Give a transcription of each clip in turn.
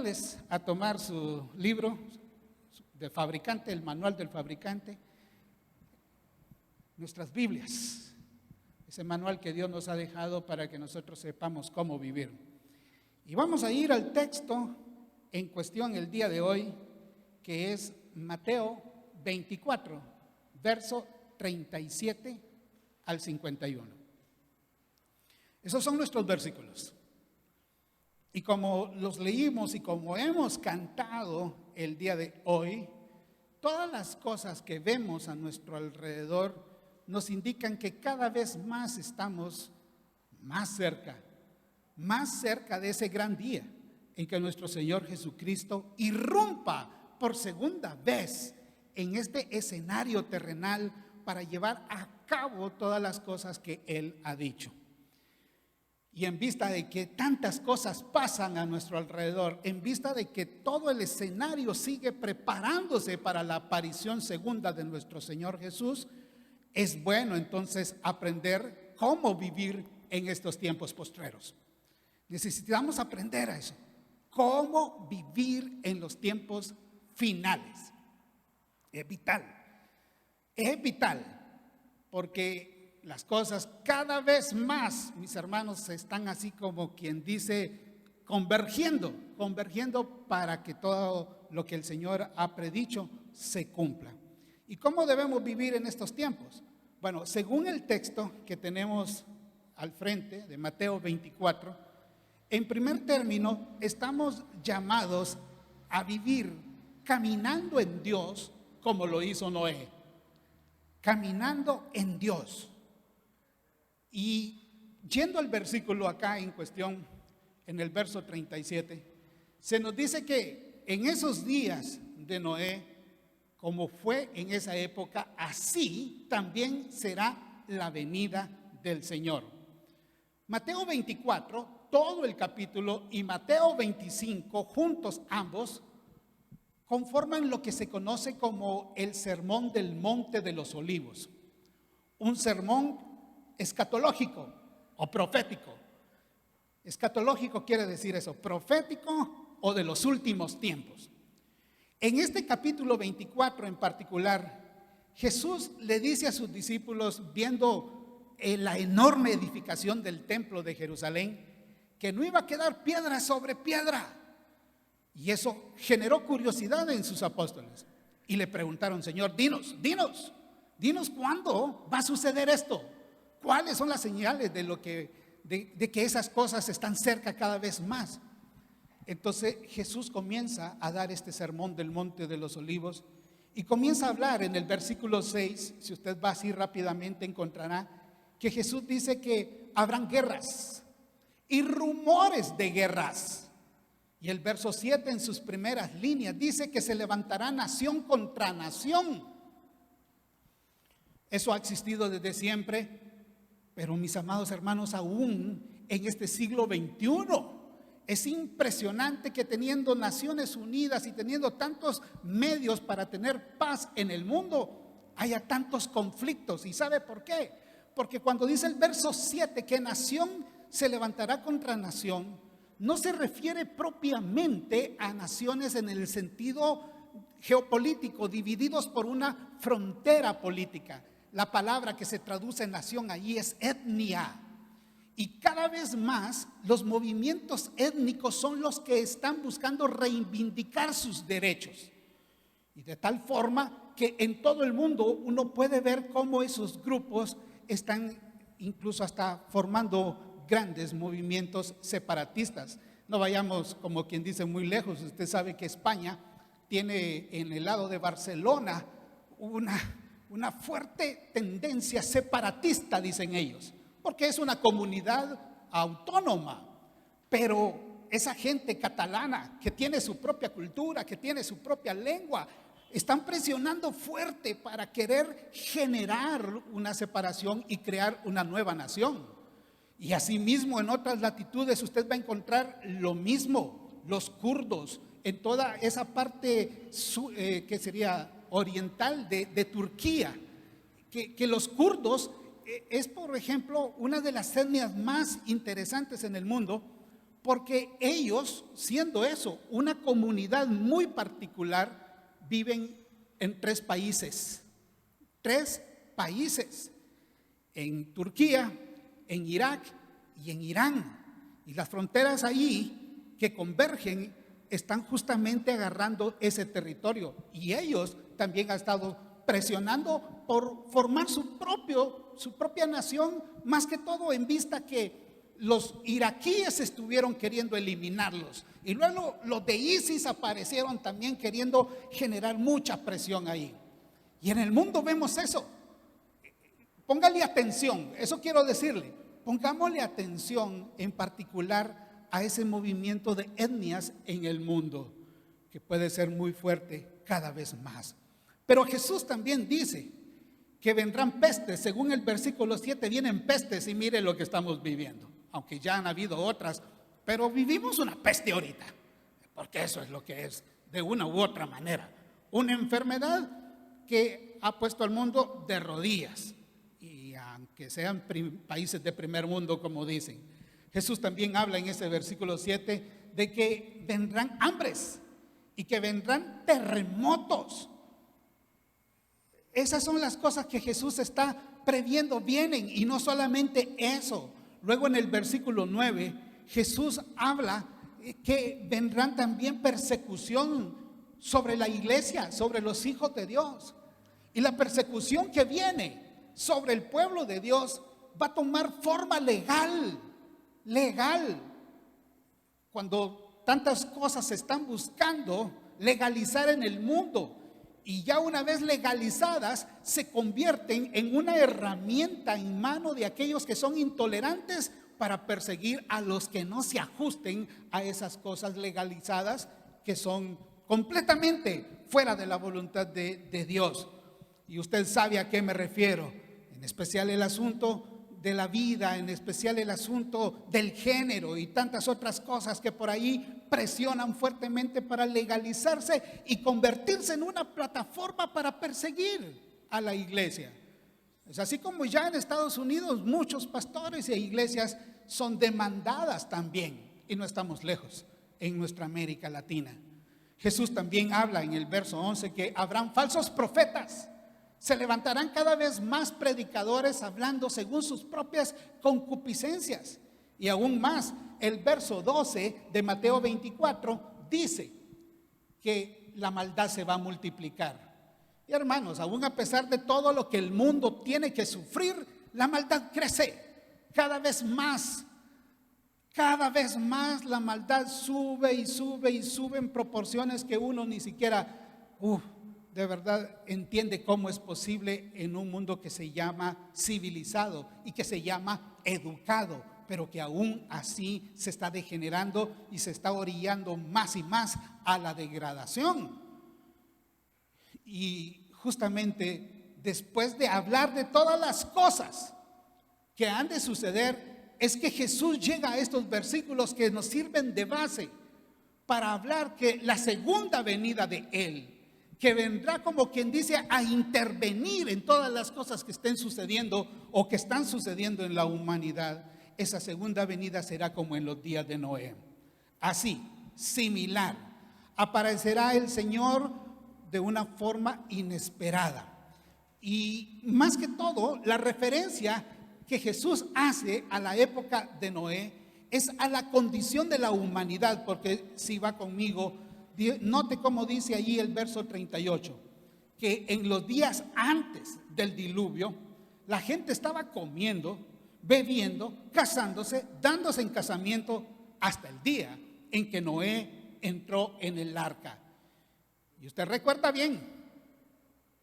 invitarles a tomar su libro del fabricante, el manual del fabricante, nuestras Biblias, ese manual que Dios nos ha dejado para que nosotros sepamos cómo vivir. Y vamos a ir al texto en cuestión el día de hoy, que es Mateo 24, verso 37 al 51. Esos son nuestros versículos. Y como los leímos y como hemos cantado el día de hoy, todas las cosas que vemos a nuestro alrededor nos indican que cada vez más estamos más cerca de ese gran día en que nuestro Señor Jesucristo irrumpa por segunda vez en este escenario terrenal para llevar a cabo todas las cosas que Él ha dicho. Y en vista de que tantas cosas pasan a nuestro alrededor, en vista de que todo el escenario sigue preparándose para la aparición segunda de nuestro Señor Jesús, es bueno entonces aprender cómo vivir en estos tiempos postreros. Necesitamos aprender a eso, cómo vivir en los tiempos finales. Es vital, porque las cosas cada vez más, mis hermanos, se están así como quien dice, convergiendo para que todo lo que el Señor ha predicho se cumpla. ¿Y cómo debemos vivir en estos tiempos? Bueno, según el texto que tenemos al frente de Mateo 24, en primer término, estamos llamados a vivir caminando en Dios como lo hizo Noé. Caminando en Dios. Y yendo al versículo acá en cuestión, en el verso 37, se nos dice que en esos días de Noé, como fue en esa época, así también será la venida del Señor. Mateo 24, todo el capítulo, y Mateo 25, juntos ambos, conforman lo que se conoce como el Sermón del Monte de los Olivos. Un sermón escatológico o profético. Escatológico quiere decir eso, profético o de los últimos tiempos. En este capítulo 24 en particular, Jesús le dice a sus discípulos, viendo la enorme edificación del templo de Jerusalén, que no iba a quedar piedra sobre piedra. Y eso generó curiosidad en sus apóstoles. Y le preguntaron, Señor, dinos cuándo va a suceder esto. ¿Cuáles son las señales de que esas cosas están cerca cada vez más? Entonces Jesús comienza a dar este sermón del Monte de los Olivos y comienza a hablar en el versículo 6, si usted va así rápidamente encontrará que Jesús dice que habrán guerras y rumores de guerras. Y el verso 7 en sus primeras líneas dice que se levantará nación contra nación. Eso ha existido desde siempre. Pero mis amados hermanos, aún en este siglo XXI, es impresionante que teniendo Naciones Unidas y teniendo tantos medios para tener paz en el mundo, haya tantos conflictos. ¿Y sabe por qué? Porque cuando dice el verso 7 que nación se levantará contra nación, no se refiere propiamente a naciones en el sentido geopolítico, divididos por una frontera política. La palabra que se traduce en nación allí es etnia. Y cada vez más los movimientos étnicos son los que están buscando reivindicar sus derechos. Y de tal forma que en todo el mundo uno puede ver cómo esos grupos están incluso hasta formando grandes movimientos separatistas. No vayamos, como quien dice, muy lejos. Usted sabe que España tiene en el lado de Barcelona una fuerte tendencia separatista, dicen ellos, porque es una comunidad autónoma, pero esa gente catalana que tiene su propia cultura, que tiene su propia lengua, están presionando fuerte para querer generar una separación y crear una nueva nación. Y asimismo en otras latitudes usted va a encontrar lo mismo, los kurdos, en toda esa parte que sería oriental de Turquía, que los kurdos es, por ejemplo, una de las etnias más interesantes en el mundo, porque ellos, siendo eso, una comunidad muy particular, viven en tres países, en Turquía, en Irak y en Irán. Y las fronteras ahí que convergen están justamente agarrando ese territorio. Y ellos también han estado presionando por formar su propia nación, más que todo en vista que los iraquíes estuvieron queriendo eliminarlos. Y luego los de ISIS aparecieron también queriendo generar mucha presión ahí. Y en el mundo vemos eso. Póngale atención, eso quiero decirle. Pongámosle atención en particular a ese movimiento de etnias en el mundo, que puede ser muy fuerte cada vez más. Pero Jesús también dice que vendrán pestes. Según el versículo 7, vienen pestes, y mire lo que estamos viviendo. Aunque ya han habido otras, pero vivimos una peste ahorita, porque eso es lo que es, de una u otra manera. Una enfermedad que ha puesto al mundo de rodillas, y aunque sean países de primer mundo, como dicen. Jesús también habla en ese versículo 7 de que vendrán hambres y que vendrán terremotos. Esas son las cosas que Jesús está previendo, vienen, y no solamente eso. Luego en el versículo 9, Jesús habla que vendrán también persecución sobre la iglesia, sobre los hijos de Dios. Y la persecución que viene sobre el pueblo de Dios va a tomar forma legal. Cuando tantas cosas se están buscando legalizar en el mundo, y ya una vez legalizadas se convierten en una herramienta en mano de aquellos que son intolerantes para perseguir a los que no se ajusten a esas cosas legalizadas que son completamente fuera de la voluntad de Dios. Y usted sabe a qué me refiero, en especial el asunto de la vida, en especial el asunto del género y tantas otras cosas que por ahí presionan fuertemente para legalizarse y convertirse en una plataforma para perseguir a la iglesia. Es así como ya en Estados Unidos muchos pastores e iglesias son demandadas también, y no estamos lejos en nuestra América Latina. Jesús también habla en el verso 11 que habrán falsos profetas. Se levantarán cada vez más predicadores hablando según sus propias concupiscencias. Y aún más, el verso 12 de Mateo 24 dice que la maldad se va a multiplicar. Y hermanos, aún a pesar de todo lo que el mundo tiene que sufrir, la maldad crece cada vez más. Cada vez más la maldad sube y sube y sube en proporciones que uno ni siquiera de verdad entiende cómo es posible en un mundo que se llama civilizado y que se llama educado, pero que aún así se está degenerando y se está orillando más y más a la degradación. Y justamente después de hablar de todas las cosas que han de suceder, es que Jesús llega a estos versículos que nos sirven de base para hablar que la segunda venida de Él, que vendrá como quien dice a intervenir en todas las cosas que estén sucediendo o que están sucediendo en la humanidad, esa segunda venida será como en los días de Noé. Así, similar, aparecerá el Señor de una forma inesperada. Y más que todo, la referencia que Jesús hace a la época de Noé es a la condición de la humanidad, porque si va conmigo, note cómo dice allí el verso 38, que en los días antes del diluvio, la gente estaba comiendo, bebiendo, casándose, dándose en casamiento hasta el día en que Noé entró en el arca. Y usted recuerda bien,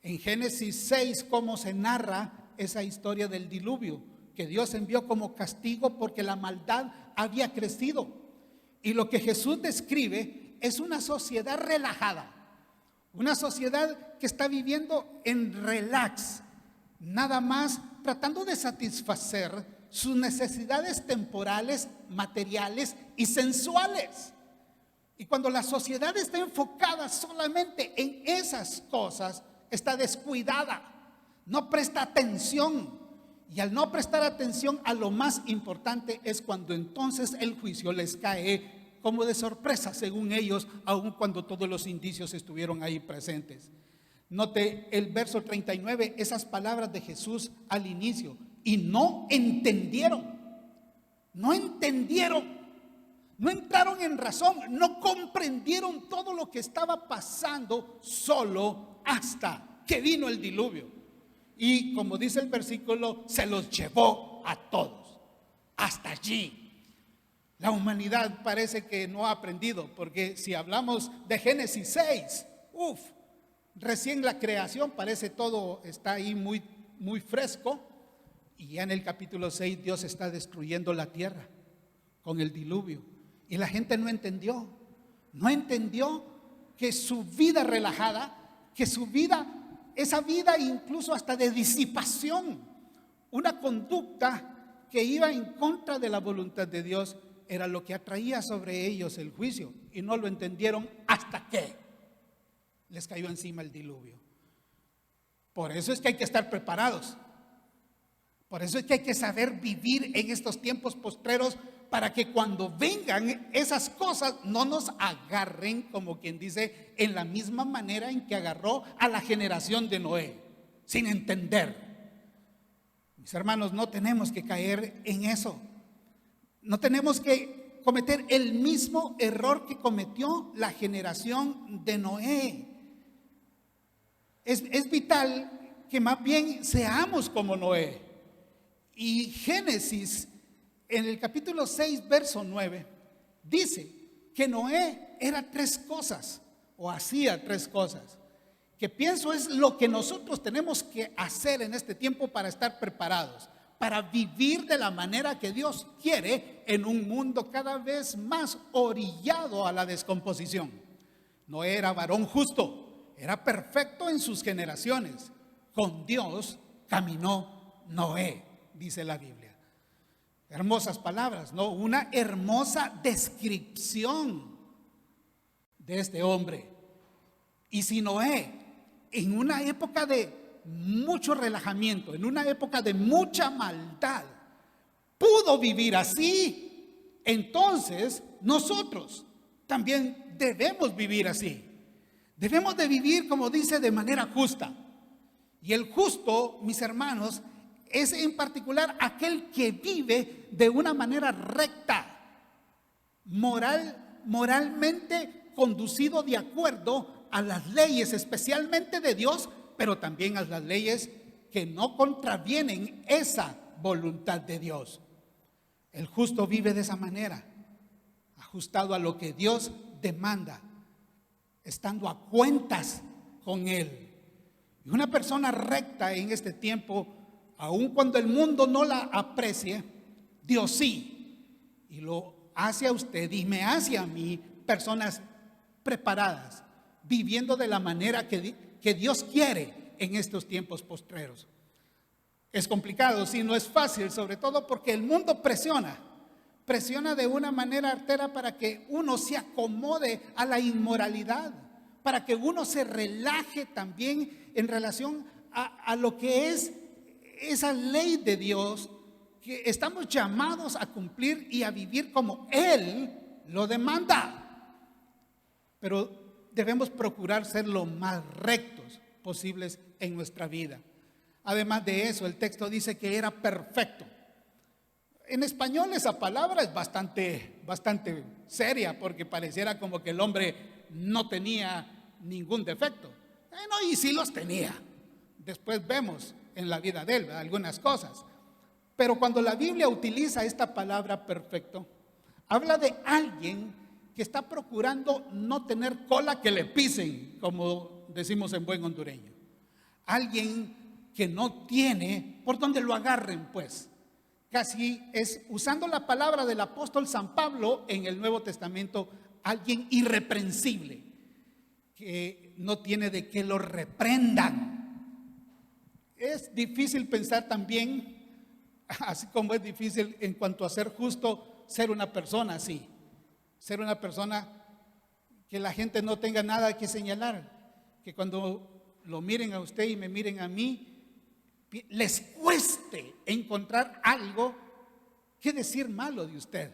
en Génesis 6, cómo se narra esa historia del diluvio, que Dios envió como castigo porque la maldad había crecido. Y lo que Jesús describe es una sociedad relajada, una sociedad que está viviendo en relax, nada más tratando de satisfacer sus necesidades temporales, materiales y sensuales. Y cuando la sociedad está enfocada solamente en esas cosas, está descuidada, no presta atención. Y al no prestar atención a lo más importante es cuando entonces el juicio les cae como de sorpresa, según ellos, aun cuando todos los indicios estuvieron ahí presentes. Note el verso 39, esas palabras de Jesús al inicio. Y no entendieron, no entraron en razón, no comprendieron todo lo que estaba pasando solo hasta que vino el diluvio. Y como dice el versículo, se los llevó a todos, hasta allí. La humanidad parece que no ha aprendido, porque si hablamos de Génesis 6, recién la creación, parece todo está ahí muy, muy fresco. Y ya en el capítulo 6 Dios está destruyendo la tierra con el diluvio. Y la gente no entendió que su vida relajada, que su vida, esa vida incluso hasta de disipación, una conducta que iba en contra de la voluntad de Dios, era lo que atraía sobre ellos el juicio. Y no lo entendieron hasta que les cayó encima el diluvio. Por eso es que hay que estar preparados. Por eso es que hay que saber vivir en estos tiempos postreros, para que cuando vengan esas cosas no nos agarren, como quien dice, en la misma manera en que agarró a la generación de Noé, sin entender. Mis hermanos, no tenemos que caer en eso. No tenemos que cometer el mismo error que cometió la generación de Noé. Es vital que más bien seamos como Noé. Y Génesis, en el capítulo 6, verso 9, dice que Noé era 3 cosas, o hacía 3 cosas, que pienso es lo que nosotros tenemos que hacer en este tiempo para estar preparados, para vivir de la manera que Dios quiere en un mundo cada vez más orillado a la descomposición. Noé era varón justo, era perfecto en sus generaciones. Con Dios caminó Noé, dice la Biblia. Hermosas palabras, ¿no? Una hermosa descripción de este hombre. Y si Noé, en una época de mucho relajamiento, en una época de mucha maldad, pudo vivir así, entonces nosotros también debemos vivir así. Debemos de vivir, como dice, de manera justa. Y el justo, mis hermanos, es en particular aquel que vive de una manera recta, moralmente conducido de acuerdo a las leyes, especialmente de Dios, pero también a las leyes que no contravienen esa voluntad de Dios. El justo vive de esa manera, ajustado a lo que Dios demanda, estando a cuentas con Él. Y una persona recta en este tiempo, aun cuando el mundo no la aprecie, Dios sí. Y lo hace a usted y me hace a mí personas preparadas, viviendo de la manera que Dios quiere en estos tiempos postreros. Es complicado, sí, no es fácil, sobre todo porque el mundo presiona de una manera artera para que uno se acomode a la inmoralidad, para que uno se relaje también en relación a lo que es esa ley de Dios que estamos llamados a cumplir y a vivir como Él lo demanda. Pero debemos procurar ser lo más rectos posibles en nuestra vida. Además de eso, el texto dice que era perfecto. En español esa palabra es bastante seria, porque pareciera como que el hombre no tenía ningún defecto. Y sí los tenía. Después vemos en la vida de él, ¿verdad?, algunas cosas. Pero cuando la Biblia utiliza esta palabra perfecto, habla de alguien que está procurando no tener cola que le pisen, como decimos en buen hondureño. Alguien que no tiene por donde lo agarren, pues. Casi es, usando la palabra del apóstol San Pablo en el Nuevo Testamento, alguien irreprensible, que no tiene de qué lo reprendan. Es difícil pensar también, así como es difícil en cuanto a ser justo, ser una persona así. Ser una persona que la gente no tenga nada que señalar, que cuando lo miren a usted y me miren a mí, les cueste cueste encontrar algo que decir malo de usted.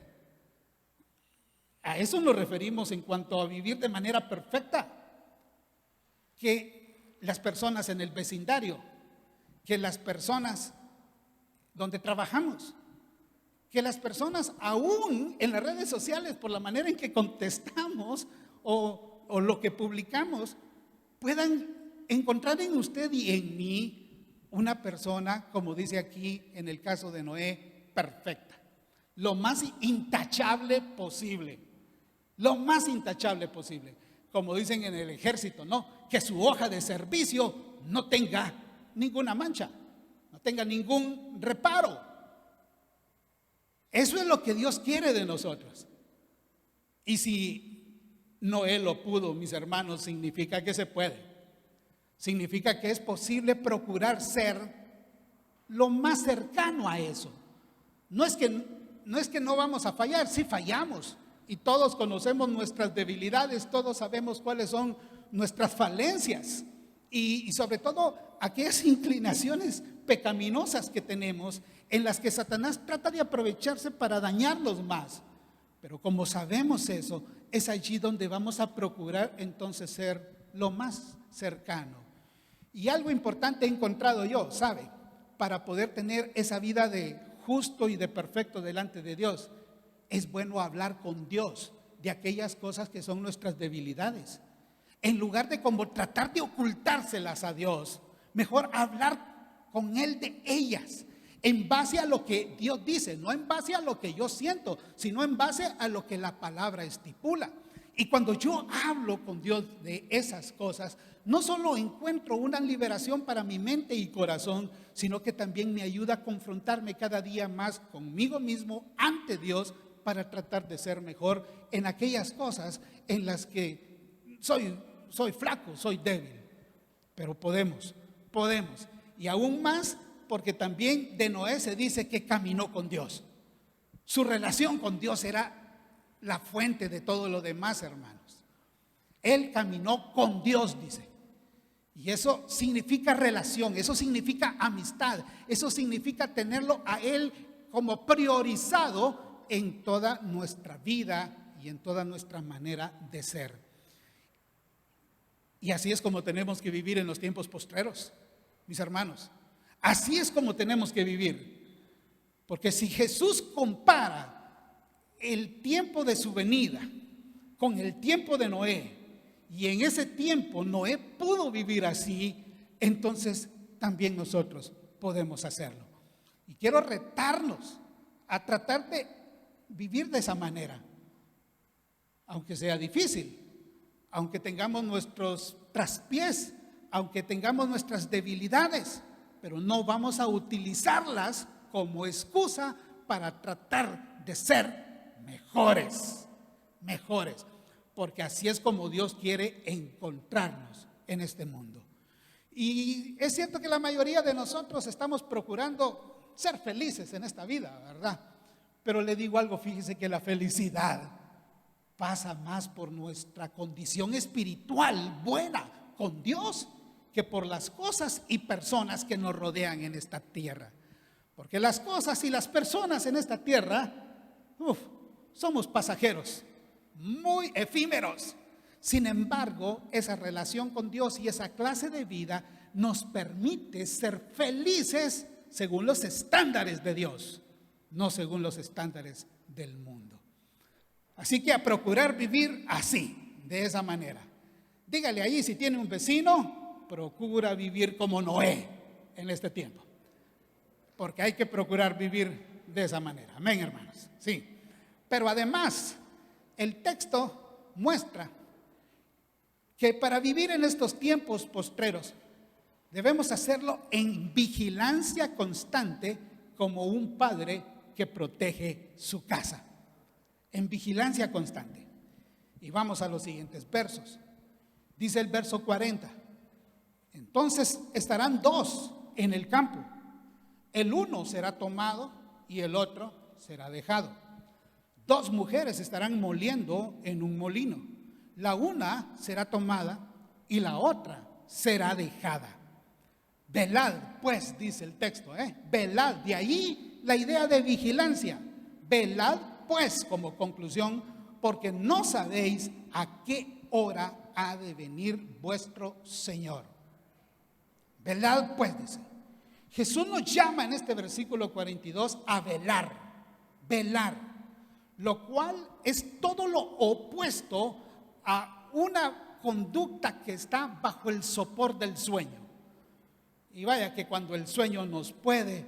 A eso nos referimos en cuanto a vivir de manera perfecta. Que las personas en el vecindario, que las personas donde trabajamos, que las personas aún en las redes sociales, por la manera en que contestamos o lo que publicamos, puedan encontrar en usted y en mí una persona, como dice aquí en el caso de Noé, perfecta, lo más intachable posible, lo más intachable posible, como dicen en el ejército, ¿no? Que su hoja de servicio no tenga ninguna mancha, no tenga ningún reparo. Eso es lo que Dios quiere de nosotros. Y si Noé lo pudo, mis hermanos, significa que se puede. Significa que es posible procurar ser lo más cercano a eso. No es que no vamos a fallar, sí fallamos. Y todos conocemos nuestras debilidades, todos sabemos cuáles son nuestras falencias. Y sobre todo aquellas inclinaciones pecaminosas que tenemos, en las que Satanás trata de aprovecharse para dañarlos más. Pero como sabemos eso, es allí donde vamos a procurar entonces ser lo más cercano. Y algo importante he encontrado yo, ¿sabe? Para poder tener esa vida de justo y de perfecto delante de Dios, es bueno hablar con Dios de aquellas cosas que son nuestras debilidades. En lugar de como tratar de ocultárselas a Dios, mejor hablar con Él de ellas, en base a lo que Dios dice, no en base a lo que yo siento, sino en base a lo que la palabra estipula. Y cuando yo hablo con Dios de esas cosas, no solo encuentro una liberación para mi mente y corazón, sino que también me ayuda a confrontarme cada día más conmigo mismo ante Dios para tratar de ser mejor en aquellas cosas en las que soy flaco, soy débil. Pero podemos. Y aún más porque también de Noé se dice que caminó con Dios. Su relación con Dios era la fuente de todo lo demás, hermanos. Él caminó con Dios, dice. Y eso significa relación, eso significa amistad, eso significa tenerlo a Él como priorizado en toda nuestra vida y en toda nuestra manera de ser. Y así es como tenemos que vivir en los tiempos postreros, mis hermanos. Así es como tenemos que vivir. Porque si Jesús compara el tiempo de su venida con el tiempo de Noé, y en ese tiempo Noé pudo vivir así, entonces también nosotros podemos hacerlo. Y quiero retarnos a tratar de vivir de esa manera, aunque sea difícil, aunque tengamos nuestros traspiés, aunque tengamos nuestras debilidades, pero no vamos a utilizarlas como excusa para tratar de ser mejores, porque así es como Dios quiere encontrarnos en este mundo. Y es cierto que la mayoría de nosotros estamos procurando ser felices en esta vida, ¿verdad? Pero le digo algo, fíjese que la felicidad pasa más por nuestra condición espiritual buena con Dios que por las cosas y personas que nos rodean en esta tierra. Porque las cosas y las personas en esta tierra, somos pasajeros, muy efímeros. Sin embargo, esa relación con Dios y esa clase de vida nos permite ser felices según los estándares de Dios, no según los estándares del mundo. Así que a procurar vivir así, de esa manera. Dígale ahí, si tiene un vecino, procura vivir como Noé en este tiempo, porque hay que procurar vivir de esa manera. Amén, hermanos. Sí. Pero además, el texto muestra que para vivir en estos tiempos postreros debemos hacerlo en vigilancia constante, como un padre que protege su casa. En vigilancia constante. Y vamos a los siguientes versos. Dice el verso 40: entonces estarán dos en el campo, el uno será tomado y el otro será dejado. Dos mujeres estarán moliendo en un molino, la una será tomada y la otra será dejada. Velad, pues, dice el texto, velad, de ahí la idea de vigilancia. Velad, pues, como conclusión, porque no sabéis a qué hora ha de venir vuestro Señor. Velad, pues, dice. Jesús nos llama en este versículo 42 a velar, lo cual es todo lo opuesto a una conducta que está bajo el sopor del sueño. Y vaya que cuando el sueño nos puede,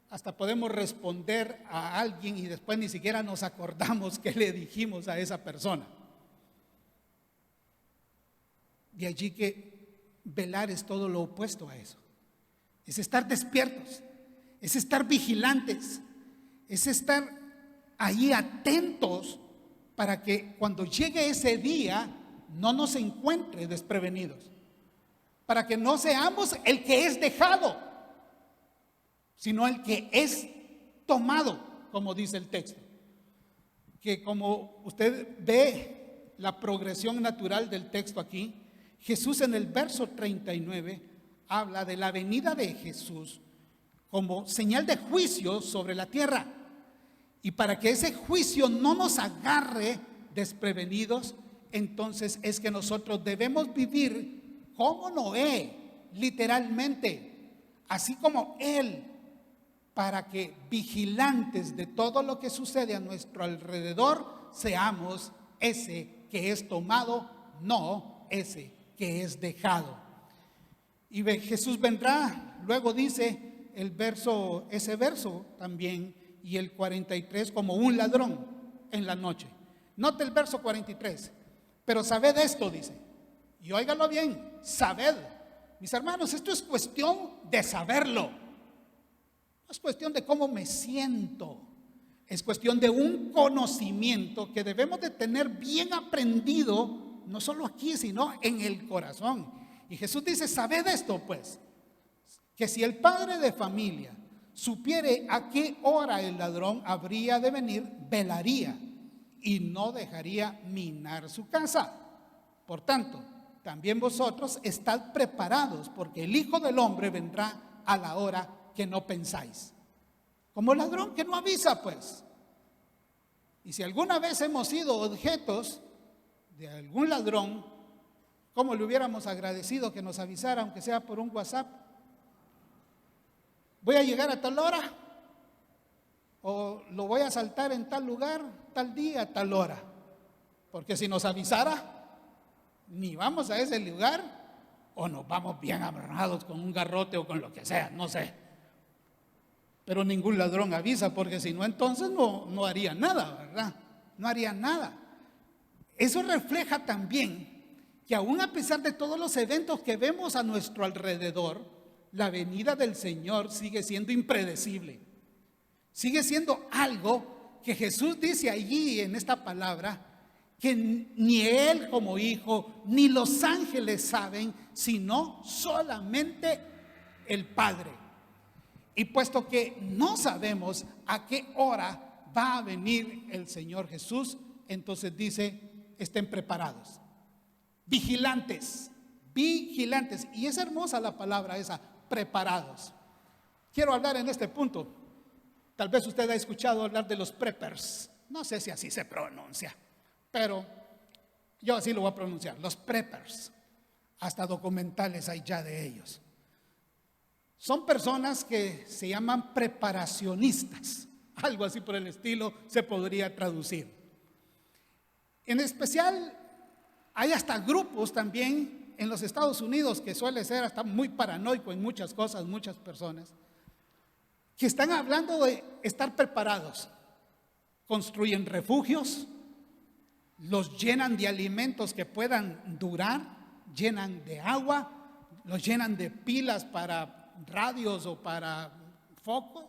hasta podemos responder a alguien y después ni siquiera nos acordamos qué le dijimos a esa persona. De allí que velar es todo lo opuesto a eso. Es estar despiertos, es estar vigilantes, es estar ahí atentos para que cuando llegue ese día no nos encuentre desprevenidos, para que no seamos el que es dejado, sino el que es tomado, como dice el texto. Que como usted ve la progresión natural del texto aquí, Jesús en el verso 39 habla de la venida de Jesús como señal de juicio sobre la tierra. Y para que ese juicio no nos agarre desprevenidos, entonces es que nosotros debemos vivir como Noé, literalmente, así como él, para que vigilantes de todo lo que sucede a nuestro alrededor, seamos ese que es tomado, no ese que es dejado. Y Jesús vendrá, luego dice ese verso también, y el 43, como un ladrón en la noche. Note el verso 43, pero sabed esto, dice, y óigalo bien, sabed. Mis hermanos, esto es cuestión de saberlo. No es cuestión de cómo me siento, es cuestión de un conocimiento que debemos de tener bien aprendido, no solo aquí, sino en el corazón. Y Jesús dice, sabed esto, pues, que si el padre de familia supiere a qué hora el ladrón habría de venir, velaría y no dejaría minar su casa. Por tanto, también vosotros estad preparados, porque el Hijo del Hombre vendrá a la hora que no pensáis. Como ladrón que no avisa, pues. Y si alguna vez hemos sido objetos de algún ladrón, ¿cómo le hubiéramos agradecido que nos avisara, aunque sea por un WhatsApp? Voy a llegar a tal hora, o lo voy a saltar en tal lugar, tal día, tal hora. Porque si nos avisara, ni vamos a ese lugar, o nos vamos bien amarrados con un garrote o con lo que sea, no sé. Pero ningún ladrón avisa, porque si no, entonces no haría nada, ¿verdad? No haría nada. Eso refleja también que aún a pesar de todos los eventos que vemos a nuestro alrededor, la venida del Señor sigue siendo impredecible. Sigue siendo algo que Jesús dice allí en esta palabra, que ni Él como Hijo, ni los ángeles saben, sino solamente el Padre. Y puesto que no sabemos a qué hora va a venir el Señor Jesús, entonces dice, estén preparados. Vigilantes. Y es hermosa la palabra esa, preparados. Quiero hablar en este punto. Tal vez usted ha escuchado hablar de los preppers. No sé si así se pronuncia, pero yo así lo voy a pronunciar. Los preppers. Hasta documentales hay ya de ellos. Son personas que se llaman preparacionistas. Algo así por el estilo se podría traducir. En especial, hay hasta grupos también en los Estados Unidos que suele ser hasta muy paranoico en muchas cosas, muchas personas, que están hablando de estar preparados. Construyen refugios, los llenan de alimentos que puedan durar, llenan de agua, los llenan de pilas para radios o para focos,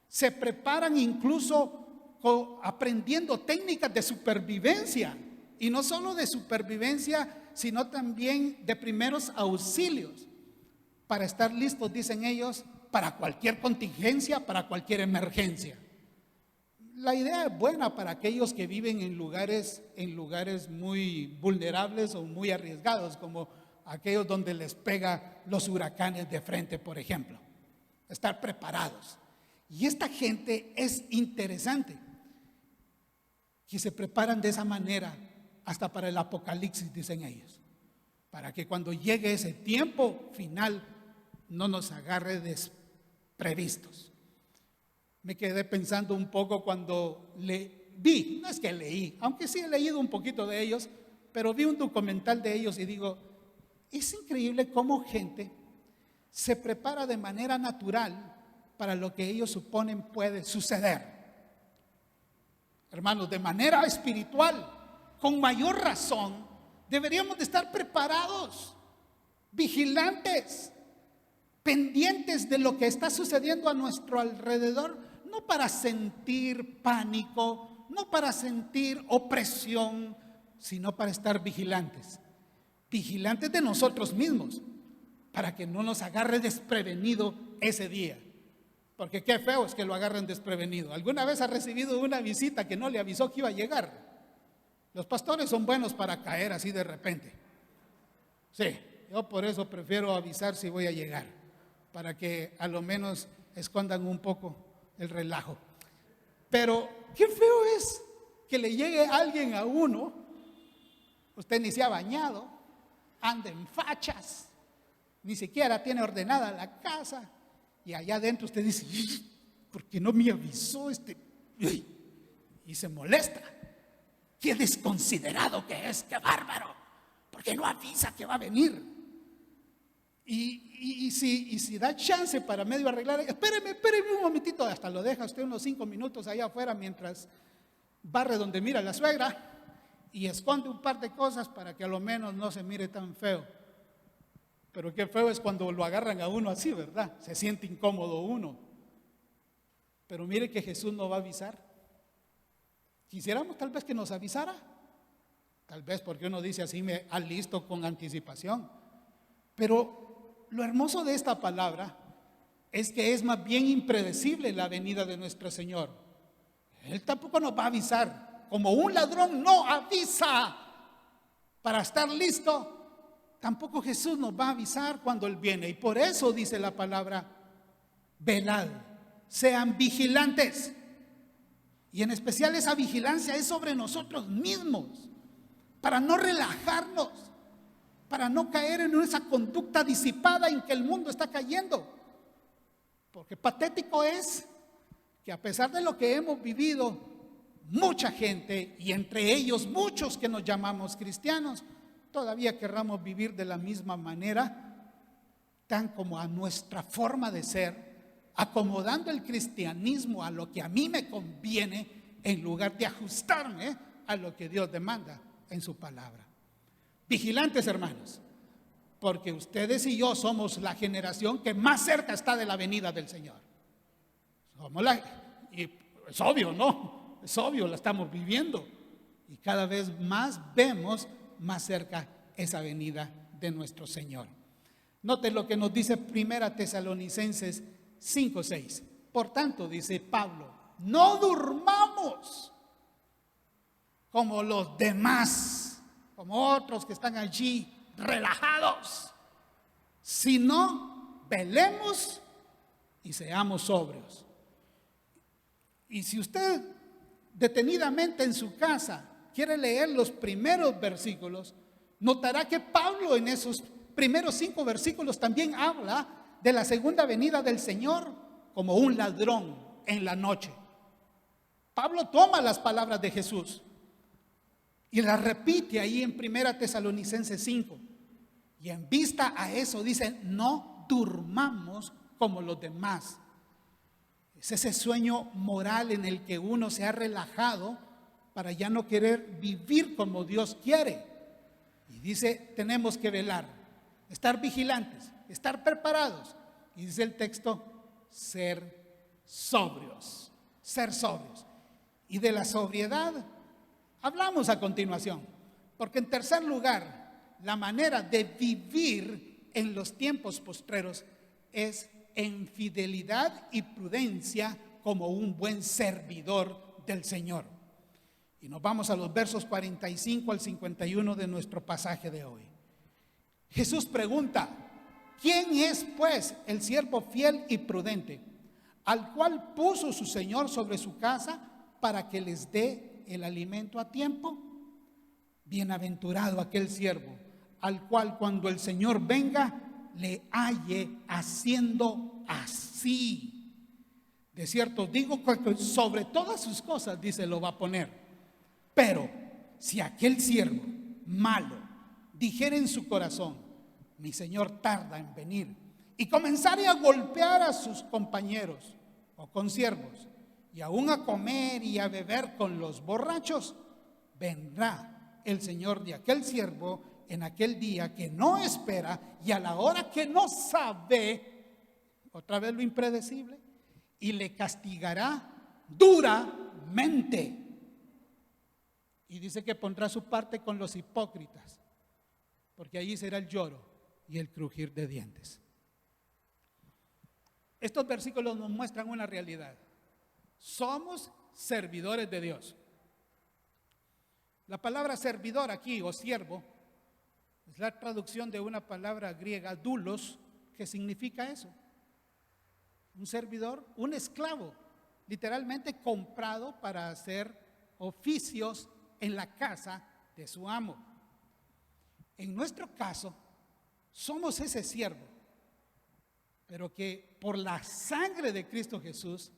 se preparan incluso aprendiendo técnicas de supervivencia, y no solo de supervivencia, sino también de primeros auxilios, para estar listos, dicen ellos, para cualquier contingencia, para cualquier emergencia. La idea es buena para aquellos que viven en lugares muy vulnerables o muy arriesgados, como aquellos donde les pega los huracanes de frente, por ejemplo. Estar preparados. Y esta gente es interesante, que se preparan de esa manera hasta para el apocalipsis, dicen ellos, para que cuando llegue ese tiempo final no nos agarre desprevistos. Me quedé pensando un poco cuando vi, no es que leí, aunque sí he leído un poquito de ellos, pero vi un documental de ellos y digo, es increíble cómo gente se prepara de manera natural para lo que ellos suponen puede suceder. Hermanos, de manera espiritual, con mayor razón, deberíamos de estar preparados, vigilantes, pendientes de lo que está sucediendo a nuestro alrededor, no para sentir pánico, no para sentir opresión, sino para estar vigilantes. Vigilantes de nosotros mismos, para que no nos agarre desprevenido ese día. Porque qué feo es que lo agarren desprevenido. ¿Alguna vez ha recibido una visita que no le avisó que iba a llegar? Los pastores son buenos para caer así de repente. Sí, yo por eso prefiero avisar si voy a llegar, para que a lo menos escondan un poco el relajo. Pero qué feo es que le llegue alguien a uno, usted ni se ha bañado, anda en fachas, ni siquiera tiene ordenada la casa, y allá adentro usted dice, ¿por qué no me avisó este? Y se molesta. Qué desconsiderado que es, qué bárbaro, porque no avisa que va a venir. Y si da chance para medio arreglar, espéreme un momentito, hasta lo deja usted unos 5 minutos allá afuera mientras barre donde mira la suegra y esconde un par de cosas para que a lo menos no se mire tan feo. Pero qué feo es cuando lo agarran a uno así, ¿verdad? Se siente incómodo uno. Pero mire que Jesús no va a avisar. Quisiéramos tal vez que nos avisara. Tal vez porque uno dice así, me alisto con anticipación. Pero lo hermoso de esta palabra es que es más bien impredecible la venida de nuestro Señor. Él tampoco nos va a avisar. Como un ladrón no avisa para estar listo, tampoco Jesús nos va a avisar cuando Él viene. Y por eso dice la palabra, velad, sean vigilantes. Y en especial esa vigilancia es sobre nosotros mismos, para no relajarnos, para no caer en esa conducta disipada en que el mundo está cayendo. Porque patético es que a pesar de lo que hemos vivido, mucha gente, y entre ellos muchos que nos llamamos cristianos, todavía querramos vivir de la misma manera, tan como a nuestra forma de ser, acomodando el cristianismo a lo que a mí me conviene, en lugar de ajustarme a lo que Dios demanda en su palabra. Vigilantes, hermanos, porque ustedes y yo somos la generación que más cerca está de la venida del Señor. Y es obvio, ¿no? Es obvio, la estamos viviendo. Y cada vez más vemos más cerca esa venida de nuestro Señor. Note lo que nos dice 1 Tesalonicenses 5:6. Por tanto, dice Pablo, no durmamos como los demás, como otros que están allí relajados, sino velemos y seamos sobrios. Y si usted detenidamente en su casa quiere leer los primeros versículos, notará que Pablo en esos primeros 5 versículos también habla de la segunda venida del Señor como un ladrón en la noche. Pablo toma las palabras de Jesús y las repite ahí en 1 Tesalonicenses 5. Y en vista a eso dice, no durmamos como los demás. Es ese sueño moral en el que uno se ha relajado para ya no querer vivir como Dios quiere. Y dice, tenemos que velar, estar vigilantes, estar preparados. Y dice el texto, ser sobrios, ser sobrios. Y de la sobriedad hablamos a continuación, porque en tercer lugar, la manera de vivir en los tiempos postreros es en fidelidad y prudencia como un buen servidor del Señor. Y nos vamos a los versos 45 al 51 de nuestro pasaje de hoy. Jesús pregunta: ¿quién es pues el siervo fiel y prudente, al cual puso su Señor sobre su casa para que les dé el alimento a tiempo? Bienaventurado aquel siervo al cual cuando el Señor venga le halle haciendo así. De cierto digo que sobre todas sus cosas, dice, lo va a poner. Pero si aquel siervo malo dijera en su corazón: mi Señor tarda en venir, y comenzare a golpear a sus compañeros o consiervos, y aún a comer y a beber con los borrachos, vendrá el Señor de aquel siervo en aquel día que no espera y a la hora que no sabe, otra vez lo impredecible, y le castigará duramente. Y dice que pondrá su parte con los hipócritas, porque allí será el lloro y el crujir de dientes. Estos versículos nos muestran una realidad: somos servidores de Dios. La palabra servidor aquí, o siervo, es la traducción de una palabra griega, doulos, que significa eso: un servidor, un esclavo, literalmente comprado para hacer oficios en la casa de su amo. En nuestro caso, somos ese siervo, pero que por la sangre de Cristo Jesús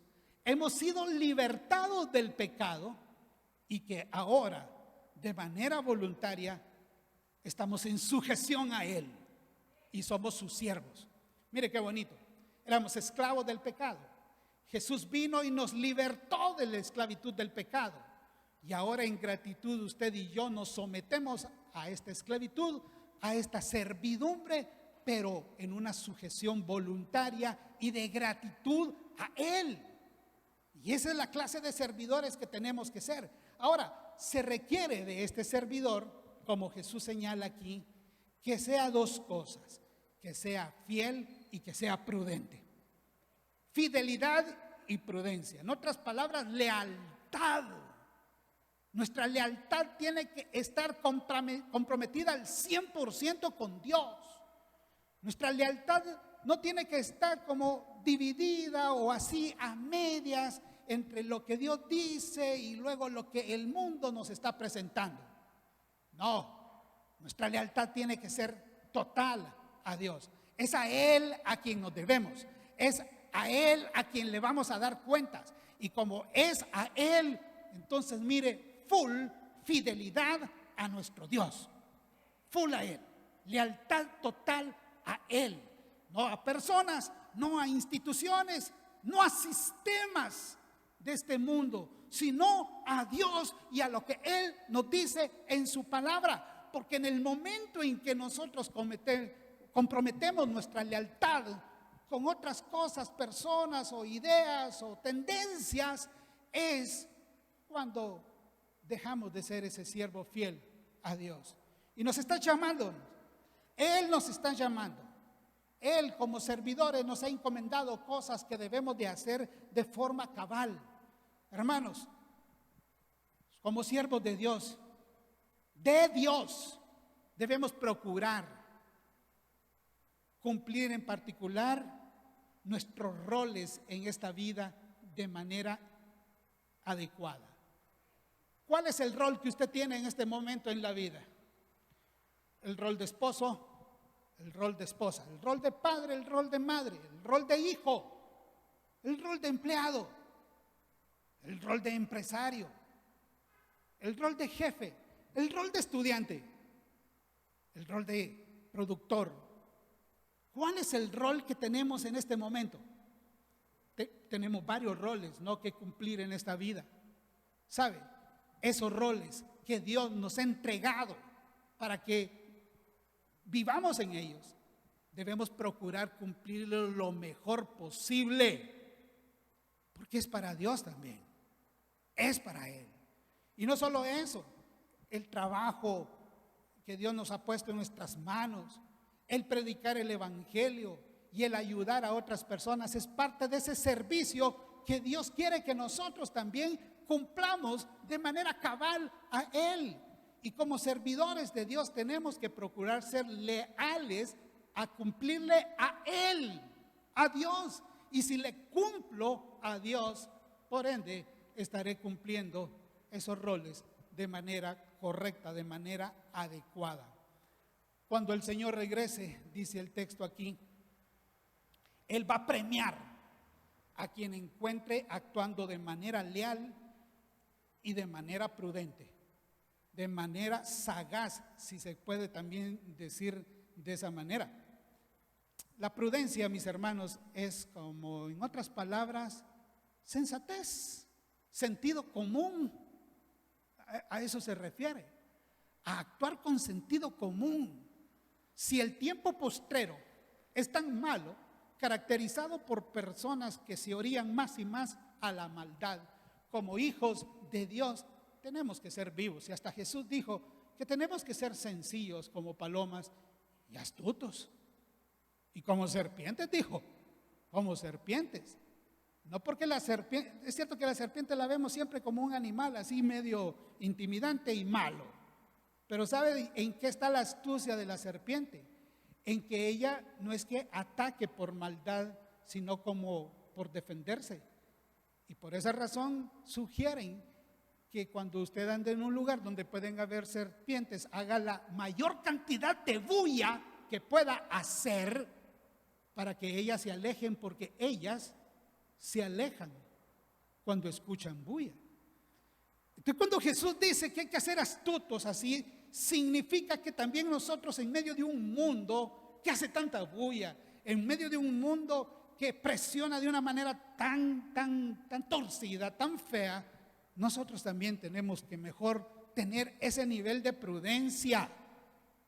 hemos sido libertados del pecado y que ahora, de manera voluntaria, estamos en sujeción a Él y somos sus siervos. Mire qué bonito: éramos esclavos del pecado. Jesús vino y nos libertó de la esclavitud del pecado. Y ahora, en gratitud, usted y yo nos sometemos a esta esclavitud, a esta servidumbre, pero en una sujeción voluntaria y de gratitud a Él. Y esa es la clase de servidores que tenemos que ser. Ahora, se requiere de este servidor, como Jesús señala aquí, que sea dos cosas: que sea fiel y que sea prudente. Fidelidad y prudencia. En otras palabras, lealtad. Nuestra lealtad tiene que estar comprometida al 100% con Dios. Nuestra lealtad no tiene que estar como dividida o así a medias entre lo que Dios dice y luego lo que el mundo nos está presentando. No, nuestra lealtad tiene que ser total a Dios. Es a Él a quien nos debemos, es a Él a quien le vamos a dar cuentas. Y como es a Él, entonces mire, full fidelidad a nuestro Dios, full a Él, lealtad total a Él, no a personas, no a instituciones, no a sistemas de este mundo, sino a Dios y a lo que Él nos dice en su palabra. Porque en el momento en que nosotros comprometemos nuestra lealtad con otras cosas, personas o ideas o tendencias, es cuando dejamos de ser ese siervo fiel a Dios. Y nos está llamando, Él nos está llamando. Él, como servidores, nos ha encomendado cosas que debemos de hacer de forma cabal. Hermanos, como siervos de Dios, debemos procurar cumplir en particular nuestros roles en esta vida de manera adecuada. ¿Cuál es el rol que usted tiene en este momento en la vida? El rol de esposo, el rol de esposa, el rol de padre, el rol de madre, el rol de hijo, el rol de empleado, el rol de empresario, el rol de jefe, el rol de estudiante, el rol de productor. ¿Cuál es el rol que tenemos en este momento? Tenemos varios roles, ¿no?, que cumplir en esta vida. ¿Sabe? Esos roles que Dios nos ha entregado para que vivamos en ellos, debemos procurar cumplirlo lo mejor posible, porque es para Dios también, es para Él. Y no solo eso, el trabajo que Dios nos ha puesto en nuestras manos, el predicar el evangelio y el ayudar a otras personas es parte de ese servicio que Dios quiere que nosotros también cumplamos de manera cabal a Él. Y como servidores de Dios tenemos que procurar ser leales a cumplirle a Él, a Dios. Y si le cumplo a Dios, por ende, estaré cumpliendo esos roles de manera correcta, de manera adecuada. Cuando el Señor regrese, dice el texto aquí, Él va a premiar a quien encuentre actuando de manera leal y de manera prudente, de manera sagaz, si se puede también decir de esa manera. La prudencia, mis hermanos, es como, en otras palabras, sensatez, sentido común. A eso se refiere, a actuar con sentido común. Si el tiempo postrero es tan malo, caracterizado por personas que se orían más y más a la maldad, como hijos de Dios, tenemos que ser vivos. Y hasta Jesús dijo que tenemos que ser sencillos como palomas y astutos. Y como serpientes, dijo, como serpientes. No porque la serpiente, es cierto que la serpiente la vemos siempre como un animal así medio intimidante y malo. Pero ¿sabe en qué está la astucia de la serpiente? En que ella no es que ataque por maldad, sino como por defenderse. Y por esa razón sugieren que cuando usted ande en un lugar donde pueden haber serpientes, haga la mayor cantidad de bulla que pueda hacer para que ellas se alejen, porque ellas se alejan cuando escuchan bulla. Entonces, cuando Jesús dice que hay que ser astutos así, significa que también nosotros, en medio de un mundo que hace tanta bulla, en medio de un mundo que presiona de una manera tan torcida, tan fea, nosotros también tenemos que mejor tener ese nivel de prudencia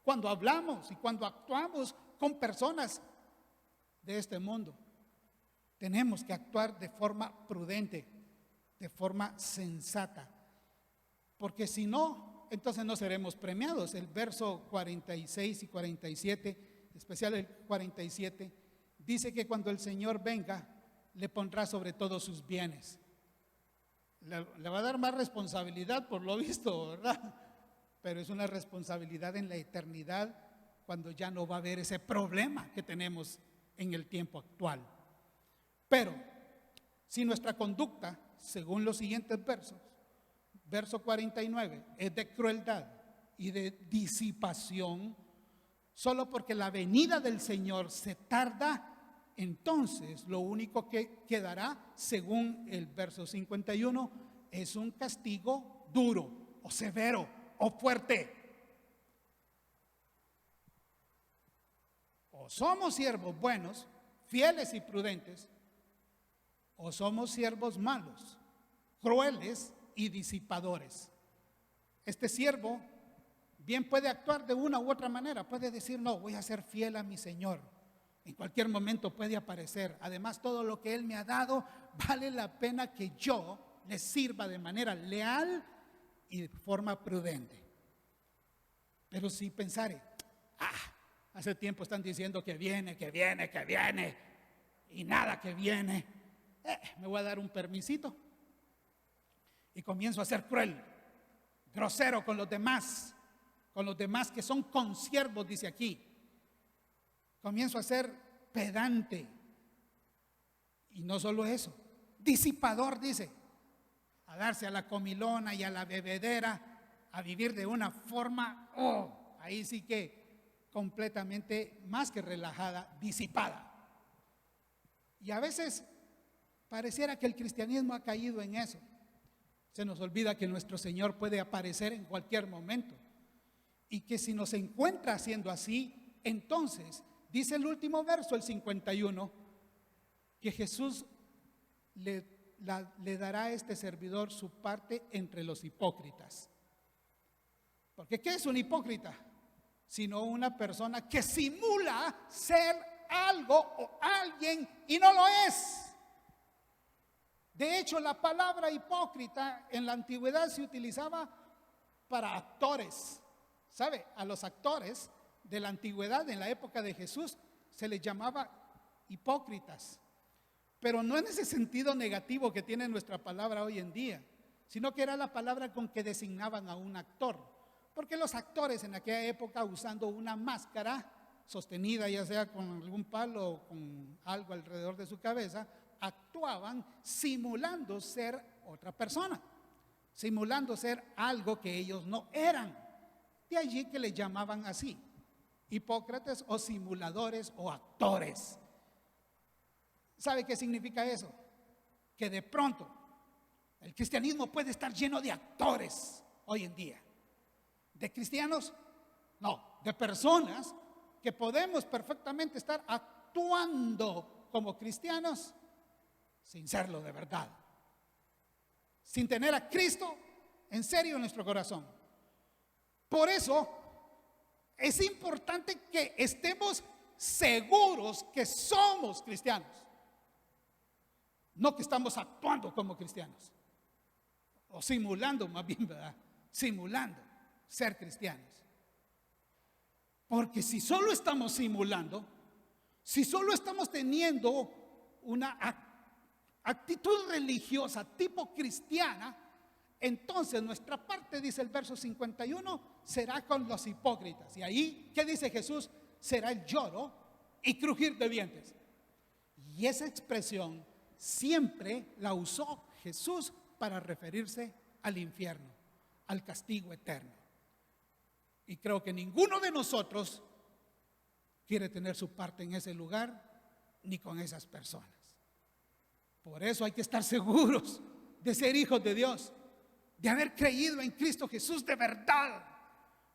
cuando hablamos y cuando actuamos con personas de este mundo. Tenemos que actuar de forma prudente, de forma sensata, porque si no, entonces no seremos premiados. El verso 46 y 47, especial el 47, dice que cuando el Señor venga, le pondrá sobre todos sus bienes. Le va a dar más responsabilidad por lo visto, ¿verdad? Pero es una responsabilidad en la eternidad, cuando ya no va a haber ese problema que tenemos en el tiempo actual. Pero si nuestra conducta, según los siguientes versos, verso 49, es de crueldad y de disipación, solo porque la venida del Señor se tarda, entonces lo único que quedará, según el verso 51, es un castigo duro o severo o fuerte. O somos siervos buenos, fieles y prudentes, o somos siervos malos, crueles y disipadores. Este siervo bien puede actuar de una u otra manera, puede decir, no, voy a ser fiel a mi Señor. En cualquier momento puede aparecer. Además, todo lo que Él me ha dado, vale la pena que yo le sirva de manera leal y de forma prudente. Pero si pensare, hace tiempo están diciendo que viene, y nada que viene, me voy a dar un permisito y comienzo a ser cruel, grosero con los demás que son consiervos, dice aquí. Comienzo a ser pedante, y no solo eso, disipador, dice, a darse a la comilona y a la bebedera, a vivir de una forma, ahí sí que completamente más que relajada, disipada. Y a veces pareciera que el cristianismo ha caído en eso. Se nos olvida que nuestro Señor puede aparecer en cualquier momento, y que si nos encuentra haciendo así, entonces dice el último verso, el 51, que Jesús le dará a este servidor su parte entre los hipócritas. Porque ¿qué es un hipócrita? Sino una persona que simula ser algo o alguien y no lo es. De hecho, la palabra hipócrita en la antigüedad se utilizaba para actores. ¿Sabe? A los actores de la antigüedad, en la época de Jesús, se les llamaba hipócritas. Pero no en ese sentido negativo que tiene nuestra palabra hoy en día, sino que era la palabra con que designaban a un actor. Porque los actores en aquella época, usando una máscara sostenida ya sea con algún palo o con algo alrededor de su cabeza, actuaban simulando ser otra persona, simulando ser algo que ellos no eran. De allí que le llamaban así, hipócrates o simuladores o actores. ¿Sabe qué significa eso? Que de pronto el cristianismo puede estar lleno de actores hoy en día. ¿De cristianos? No, de personas que podemos perfectamente estar actuando como cristianos sin serlo de verdad, sin tener a Cristo en serio en nuestro corazón. Por eso es importante que estemos seguros que somos cristianos, no que estamos actuando como cristianos o simulando, más bien, ¿verdad? Simulando ser cristianos. Porque si solo estamos simulando, si solo estamos teniendo una actitud religiosa tipo cristiana, entonces nuestra parte, dice el verso 51, será con los hipócritas. Y ahí, ¿qué dice Jesús? Será el lloro y crujir de dientes. Y esa expresión siempre la usó Jesús para referirse al infierno, al castigo eterno. Y creo que ninguno de nosotros quiere tener su parte en ese lugar ni con esas personas. Por eso hay que estar seguros de ser hijos de Dios, de haber creído en Cristo Jesús de verdad,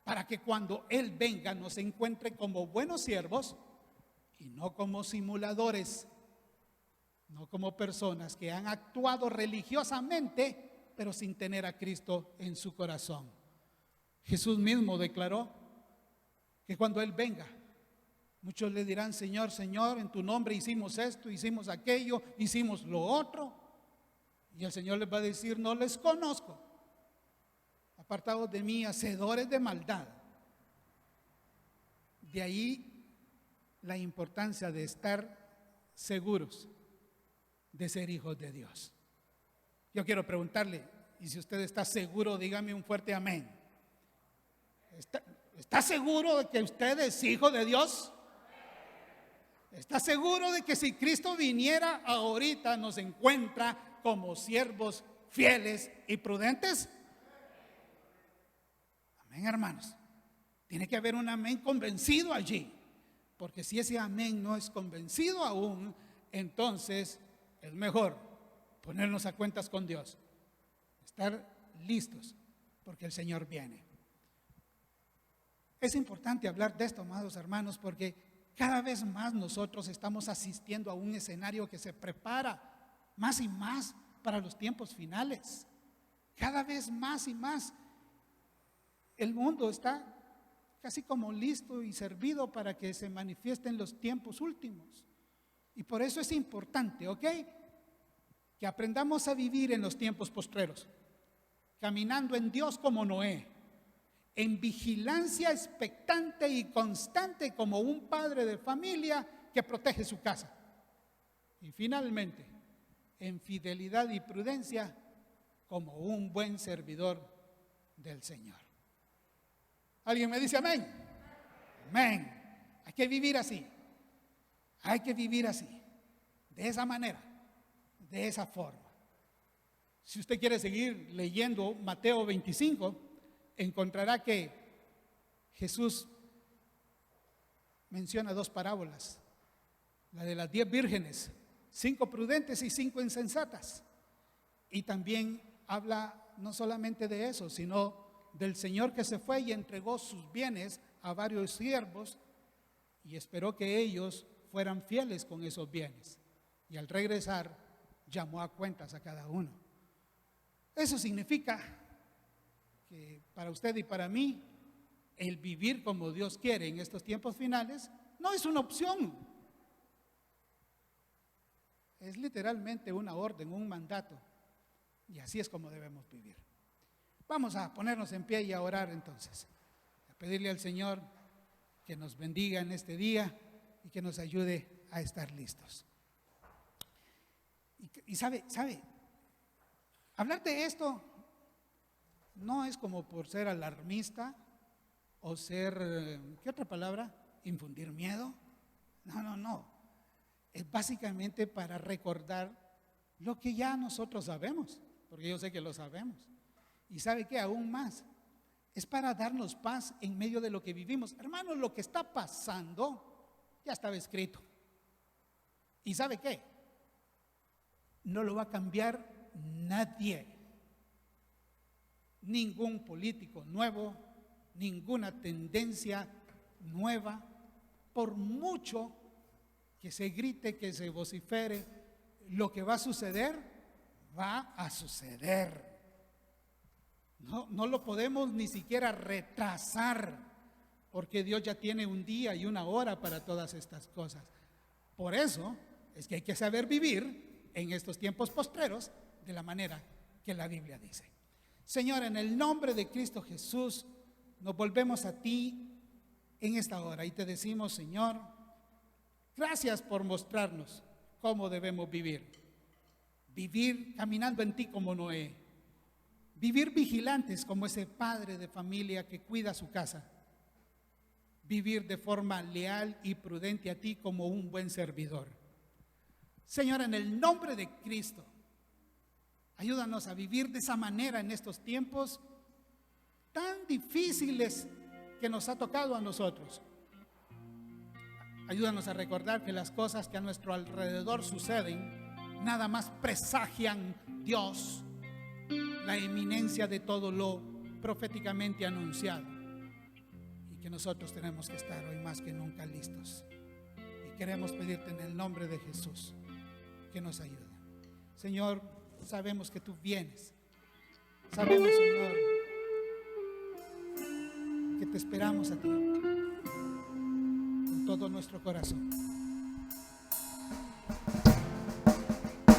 para que cuando Él venga nos encuentre como buenos siervos y no como simuladores, no como personas que han actuado religiosamente pero sin tener a Cristo en su corazón. Jesús mismo declaró que cuando Él venga, muchos le dirán: Señor, Señor, en tu nombre hicimos esto, hicimos aquello, hicimos lo otro. Y el Señor les va a decir: no les conozco, apartados de mí, hacedores de maldad. De ahí la importancia de estar seguros de ser hijos de Dios. Yo quiero preguntarle, y si usted está seguro, dígame un fuerte amén. ¿Está seguro de que usted es hijo de Dios? ¿Está seguro de que si Cristo viniera ahorita nos encuentra como siervos fieles y prudentes? Amén, hermanos. Tiene que haber un amén convencido allí, porque si ese amén no es convencido aún, entonces es mejor ponernos a cuentas con Dios, estar listos, porque el Señor viene. Es importante hablar de esto, amados hermanos, porque cada vez más nosotros estamos asistiendo a un escenario que se prepara más y más para los tiempos finales. Cada vez más y más el mundo está casi como listo y servido para que se manifiesten los tiempos últimos. Y por eso es importante, ¿ok?, que aprendamos a vivir en los tiempos postreros, caminando en Dios como Noé, en vigilancia expectante y constante como un padre de familia que protege su casa. Y finalmente, en fidelidad y prudencia como un buen servidor del Señor. ¿Alguien me dice amén? Amén. Hay que vivir así. Hay que vivir así, de esa manera, de esa forma. Si usted quiere seguir leyendo Mateo 25, encontrará que Jesús menciona dos parábolas: la de las 10 vírgenes, 5 prudentes y 5 insensatas. Y también habla no solamente de eso, sino del Señor que se fue y entregó sus bienes a varios siervos y esperó que ellos fueran fieles con esos bienes. Y al regresar, llamó a cuentas a cada uno. Eso significa que para usted y para mí, el vivir como Dios quiere en estos tiempos finales no es una opción. Es literalmente una orden, un mandato. Y así es como debemos vivir. Vamos a ponernos en pie y a orar entonces. A pedirle al Señor que nos bendiga en este día y que nos ayude a estar listos. Y sabe, hablar de esto no es como por ser alarmista o ser, ¿qué otra palabra? Infundir miedo. No. Es básicamente para recordar lo que ya nosotros sabemos, porque yo sé que lo sabemos. Y ¿sabe qué? Aún más, es para darnos paz en medio de lo que vivimos. Hermanos, lo que está pasando ya estaba escrito. ¿Y sabe qué? No lo va a cambiar nadie. Ningún político nuevo, ninguna tendencia nueva, por mucho que se grite, que se vocifere, lo que va a suceder, va a suceder. No lo podemos ni siquiera retrasar, porque Dios ya tiene un día y una hora para todas estas cosas. Por eso es que hay que saber vivir en estos tiempos postreros de la manera que la Biblia dice. Señor, en el nombre de Cristo Jesús, nos volvemos a ti en esta hora y te decimos, Señor, gracias por mostrarnos cómo debemos vivir. Vivir caminando en ti como Noé. Vivir vigilantes como ese padre de familia que cuida su casa. Vivir de forma leal y prudente a ti como un buen servidor. Señor, en el nombre de Cristo, ayúdanos a vivir de esa manera en estos tiempos tan difíciles que nos ha tocado a nosotros. Ayúdanos a recordar que las cosas que a nuestro alrededor suceden nada más presagian Dios, la eminencia de todo lo proféticamente anunciado, y que nosotros tenemos que estar hoy más que nunca listos. Y queremos pedirte en el nombre de Jesús que nos ayude. Señor, sabemos que tú vienes. Sabemos, Señor, que te esperamos a ti con todo nuestro corazón.